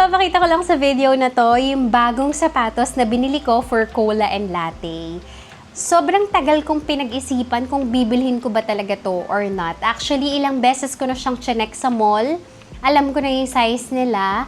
ipapakita ko lang sa video na to yung bagong sapatos na binili ko for cola and latte. Sobrang tagal kong pinag-isipan kung bibilhin ko ba talaga to or not. Actually, ilang beses ko na siyang chinek sa mall. Alam ko na yung size nila.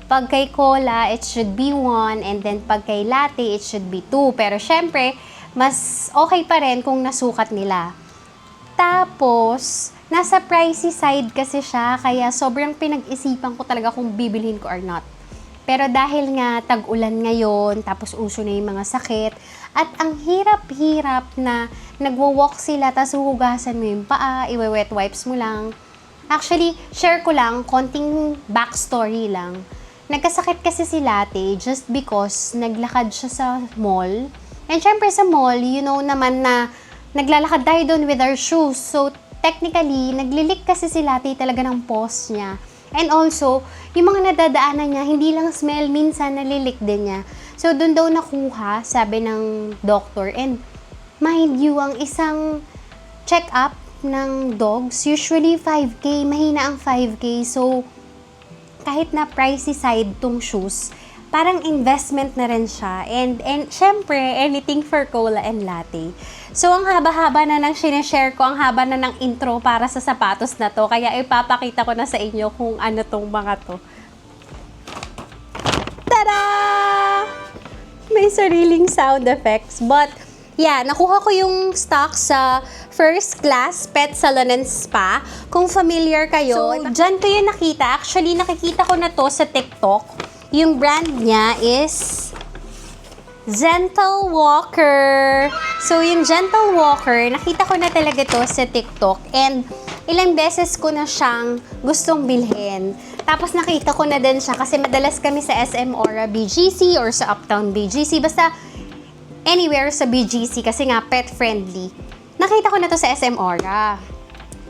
Pag kay cola, it should be 1, and then pag kay latte, it should be 2. Pero syempre, mas okay pa rin kung nasukat nila. Tapos, nasa pricey side kasi siya, kaya sobrang pinag-isipan ko talaga kung bibilhin ko or not. Pero dahil nga tag-ulan ngayon, tapos uso na yung mga sakit, at ang hirap-hirap na nagwo-walk sila, tapos huhugasan mo yung paa, iwe-wet wipes mo lang. Actually, share ko lang, konting backstory lang. Nagkasakit kasi si Latte just because naglakad siya sa mall. And syempre sa mall, you know naman na naglalakad tayo doon with our shoes. So, technically, naglilik kasi si Latte talaga ng paws niya. And also, yung mga nadadaanan niya, hindi lang smell, minsan nalilik din niya. So, doon daw nakuha, sabi ng doctor. And mind you, ang isang check-up ng dogs, usually 5K, mahina ang 5K. So, kahit na pricey side tong shoes, parang investment na rin siya. And syempre, anything for cola and latte. So, ang haba-haba na nang sineshare ko, ang haba na ng intro para sa sapatos na to. Kaya ipapakita ko na sa inyo kung ano tong mga to. Tada! May sariling sound effects. But, yeah, nakuha ko yung stock sa First Class Pet Salon and Spa. Kung familiar kayo, so, dyan ko yung nakita. Actually, nakikita ko na to sa TikTok. Yung brand niya is Gentle Walker. So, yung Gentle Walker, nakita ko na talaga to sa TikTok. And ilang beses ko na siyang gustong bilhin. Tapos nakita ko na din siya kasi madalas kami sa SM Aura BGC or sa Uptown BGC. Basta anywhere sa BGC kasi nga pet friendly. Nakita ko na to sa SM Aura.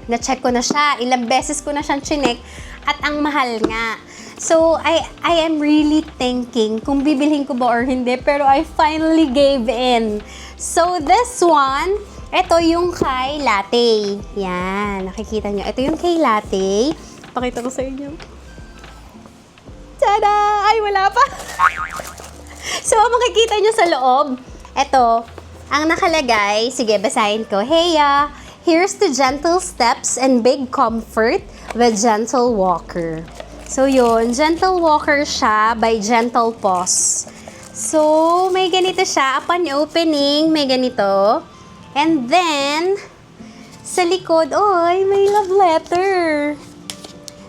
Na-check ko na siya. Ilang beses ko na siyang chinek at ang mahal nga. So, I am really thinking kung bibilhin ko ba or hindi, pero I finally gave in. So, this one, ito yung kay Latte. Yan, nakikita nyo. Ito yung kay Latte. Pakita ko sa inyo. Tada! Ay, wala pa! So, makikita nyo sa loob, ito, ang nakalagay, sige, basahin ko. Heya, here's the gentle steps and big comfort with Gentle Walker. So, yun. Gentle Walker siya by Gentle Paws. So, may ganito siya. Upon opening, may ganito. And then, sa likod, oy, may love letter.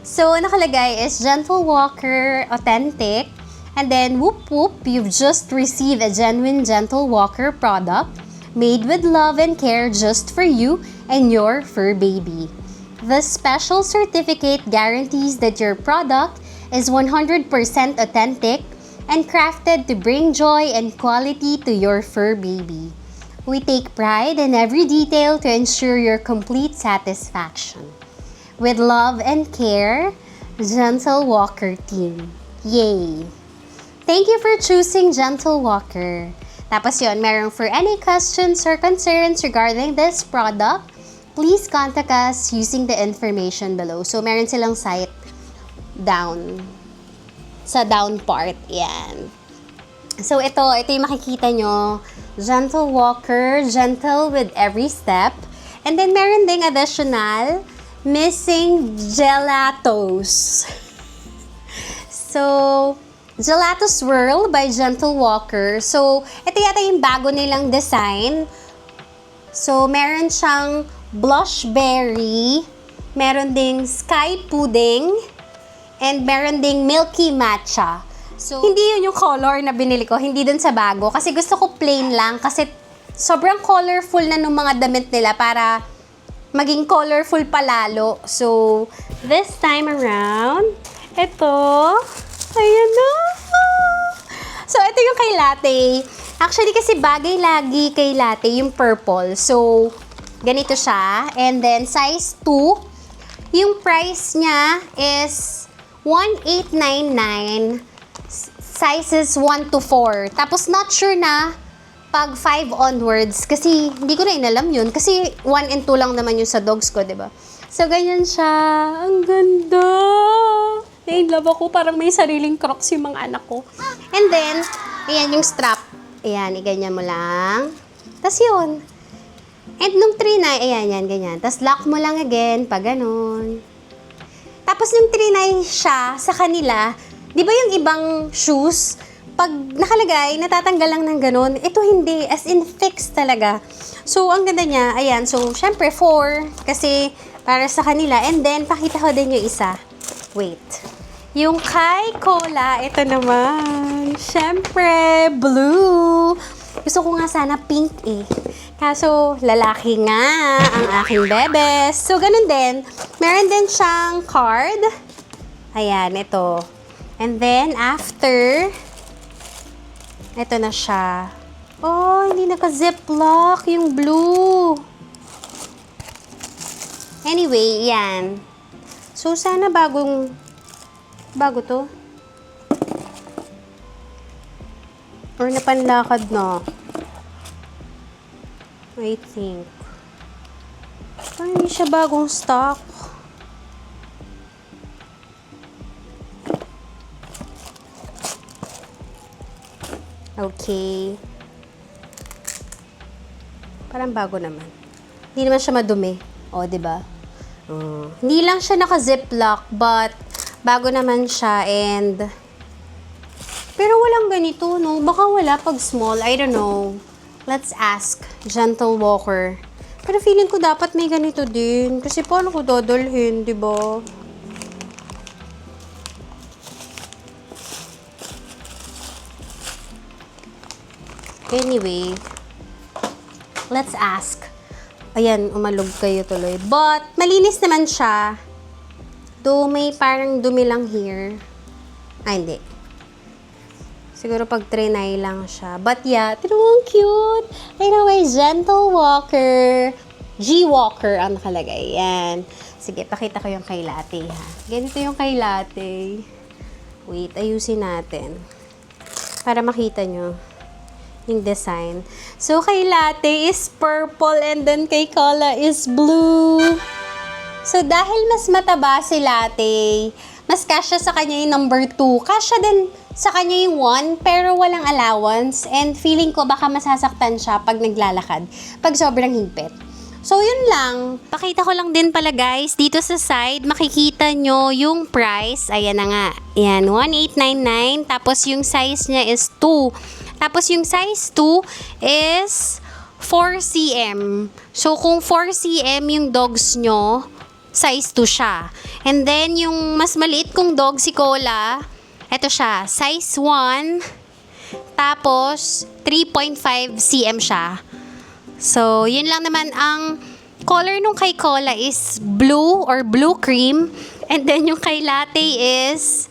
So, nakalagay is Gentle Walker Authentic. And then, whoop whoop, you've just received a genuine Gentle Walker product made with love and care just for you and your fur baby. The special certificate guarantees that your product is 100% authentic and crafted to bring joy and quality to your fur baby. We take pride in every detail to ensure your complete satisfaction. With love and care, Gentle Walker Team. Yay! Thank you for choosing Gentle Walker. Tapos yun, meron for any questions or concerns regarding this product, please contact us using the information below. So, meron silang site down. Sa down part. Yan. So, ito yung makikita nyo. Gentle Walker, gentle with every step. And then, meron ding additional, missing gelatos. So, Gelato Swirl by Gentle Walker. So, ito yata yung bago nilang design. So, meron siyang blush berry, meron ding sky pudding, and meron ding milky matcha. So, hindi yun yung color na binili ko, hindi dun sa bago. Kasi gusto ko plain lang, kasi sobrang colorful na nung mga damit nila para maging colorful palalo. So, this time around, ito, ayan na. So, ito yung kay Latte. Actually, kasi bagay lagi kay Latte yung purple. So, ganito siya. And then, size 2. Yung price niya is 1,899. Sizes 1 to 4. Tapos, not sure na pag 5 onwards. Kasi, hindi ko na inalam yun. Kasi, 1 and 2 lang naman yung sa dogs ko, diba? So, ganyan siya. Ang ganda! Na-inlove ako, parang may sariling Crocs yung mga anak ko. And then, ayan yung strap. Ayan, iganyan mo lang. Tapos yun. And nung 3-9, ayan, yan, ganyan. Tapos lock mo lang again, pag ganun. Tapos yung 3-9 siya sa kanila, di ba yung ibang shoes, pag nakalagay, natatanggal lang ng ganun. Ito hindi, as in fixed talaga. So, ang ganda niya, ayan. So, syempre, 4, kasi para sa kanila. And then, pakita ko din yung isa. Wait. Yung kay Cola, ito naman. Syempre, blue. Gusto ko nga sana pink eh. Kaso, lalaki nga ang aking bebes. So, ganun din. Meron din siyang card. Ayan, ito. And then, after, ito na siya. Oh, hindi naka-ziplock yung blue. Anyway, yan. So, sana bago to? Or napanlakad na? I think. Parang hindi siya bagong stock. Okay. Parang bago naman. Hindi naman siya madumi. O, diba? Hindi lang siya naka-ziplock, but bago naman siya and pero walang ganito, no? Baka wala pag small. I don't know. Let's ask Gentle Walker. Pero feeling ko dapat may ganito din. Kasi paano ko dadalhin, di ba? Anyway, let's ask. Ayan, umalog kayo tuloy. But, malinis naman siya. Though may parang dumi lang here. Ay, hindi. Siguro pag trinay lang siya. But yeah, ang cute. Anyway, Gentle Walker. G-Walker ang nakalagay. Yan. Sige, pakita ko yung kay Latte, ha. Ganito yung kay Latte. Wait, ayusin natin. Para makita nyo yung design. So, kay Latte is purple and then kay Cola is blue. So, dahil mas mataba si Latte, mas kasya sa kanya yung number 2. Kasya din sa kanya yung 1, pero walang allowance. And feeling ko baka masasaktan siya pag naglalakad. Pag sobrang higpit. So, yun lang. Pakita ko lang din pala guys, dito sa side, makikita nyo yung price. Ayan na nga. Ayan, 1,899. Tapos yung size niya is 2. Tapos yung size 2 is 4 cm. So, kung 4 cm yung dogs nyo, size 2 siya. And then, yung mas maliit kong dog, si Cola, eto siya, size 1, tapos 3.5 cm siya. So, yun lang naman ang color nung kay Cola is blue or blue cream. And then, yung kay Latte is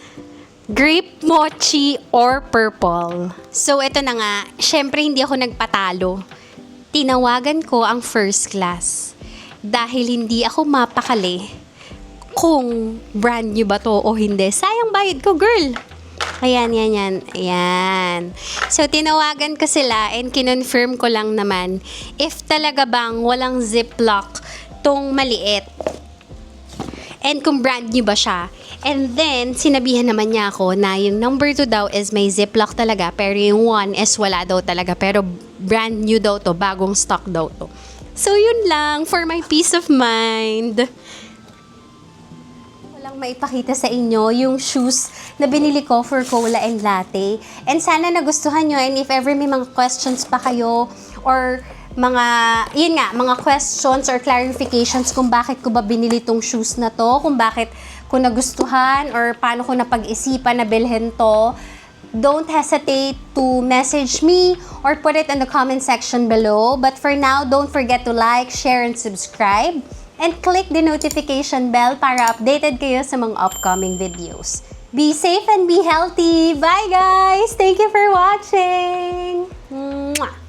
grape mochi or purple. So, eto na nga, syempre hindi ako nagpatalo. Tinawagan ko ang first class. Dahil hindi ako mapakali kung brand new ba to o hindi. Sayang bayad ko, girl. Ayan, Ayan. So, tinawagan ko sila and kinonfirm ko lang naman if talaga bang walang ziplock tong maliit. And kung brand new ba siya. And then, sinabihan naman niya ako na yung number 2 daw is may ziplock talaga, pero yung 1 is wala daw talaga. Pero brand new daw to, bagong stock daw to. So, yun lang for my peace of mind. Walang maipakita sa inyo yung shoes na binili ko for Cola and Latte. And sana nagustuhan nyo. And if ever may mga questions pa kayo or mga questions or clarifications kung bakit ko ba binili tong shoes na to, kung bakit ko nagustuhan or paano ko napag-isipan na bilhin to, don't hesitate to message me or put it in the comment section below. But for now, don't forget to like, share, and subscribe. And click the notification bell para updated kayo sa mga upcoming videos. Be safe and be healthy. Bye guys! Thank you for watching! Mwah!